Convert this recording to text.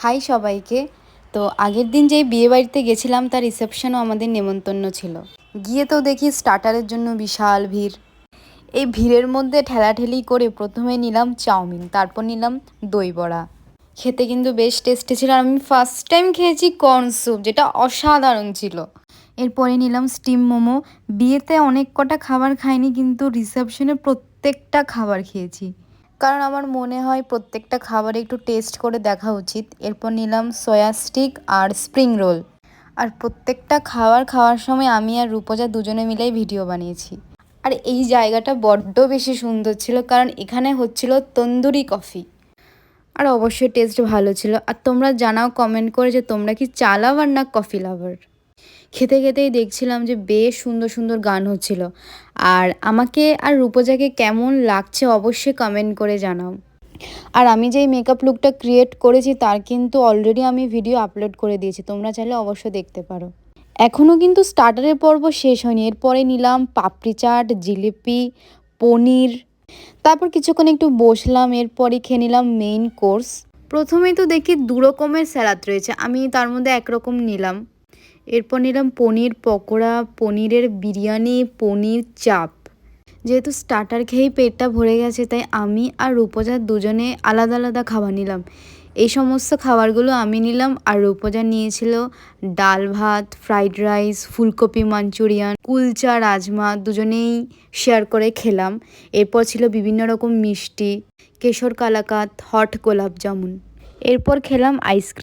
High সবাইকে। তো আগের দিন যেই বিয়ে বাড়িতে গেছিলাম তার রিসেপশনও আমাদের নেমন্তন্ন ছিল। গিয়ে তো দেখি স্টার্টারের জন্য বিশাল ভিড়। এই ভিড়ের মধ্যে ঠেলাঠেলি করে প্রথমে নিলাম চাউমিন, তারপর নিলাম দই বড়া। খেতে কিন্তু বেশ টেস্টি ছিল। আর আমি ফার্স্ট টাইম খেয়েছি কর্ন স্যুপ, যেটা অসাধারণ ছিল। এরপরে নিলাম স্টিম মোমো। বিয়েতে অনেক কটা খাবার খাইনি, কিন্তু রিসেপশনে প্রত্যেকটা খাবার খেয়েছি, কারণ আমার মনে হয় প্রত্যেকটা খাবার একটু টেস্ট করে দেখা উচিত। এরপর নিলাম সয়া স্টিক আর স্প্রিং রোল। আর প্রত্যেকটা খাবার খাওয়ার সময় আমি আর রূপজা দুজনে মিলেই ভিডিও বানিয়েছি। আর এই জায়গাটা বড্ড বেশি সুন্দর ছিল, কারণ এখানে হচ্ছিল তন্দুরি কফি। আর অবশ্যই টেস্ট ভালো ছিল। আর তোমরা জানাও কমেন্ট করে যে তোমরা কি চা লাভার না কফি লাভার। খেতে খেতেই দেখছিলাম যে বেশ সুন্দর সুন্দর গান হচ্ছিল। আর আমাকে আর রূপজাকে কেমন লাগছে অবশ্যই কমেন্ট করে জানাও। আর আমি যেই মেকআপ লুকটা ক্রিয়েট করেছি তার কিন্তু অলরেডি আমি ভিডিও আপলোড করে দিয়েছি, তোমরা চাইলে অবশ্যই দেখতে পারো। এখনও কিন্তু স্টার্টারের পর্ব শেষ হয়নি। এরপরে নিলাম পাপড়ি চাট, জিলিপি, পনির। তারপর কিছুক্ষণ একটু বসলাম, এরপরে খেয়ে নিলাম মেইন কোর্স। প্রথমেই তো দেখি 2 রকমের স্যালাড রয়েছে, আমি তার মধ্যে একরকম নিলাম। এরপর নিলাম পনির পকোড়া, পনিরের বিরিয়ানি, পনির চাপ। যেহেতু স্টার্টার খেয়েই পেটটা ভরে গেছে, তাই আমি আর রূপজা দুজনে আলাদা আলাদা খাবার নিলাম। এই সমস্ত খাবারগুলো আমি নিলাম, আর রূপজা নিয়েছিল ডাল ভাত, ফ্রাইড রাইস, ফুলকপি মাঞ্চুরিয়ান, কুলচা, রাজমা। দুজনেই শেয়ার করে খেলাম। এরপর ছিল বিভিন্ন রকম মিষ্টি, কেশর কালাকাত, হট গোলাপ জামুন। এরপর খেলাম আইসক্রিম।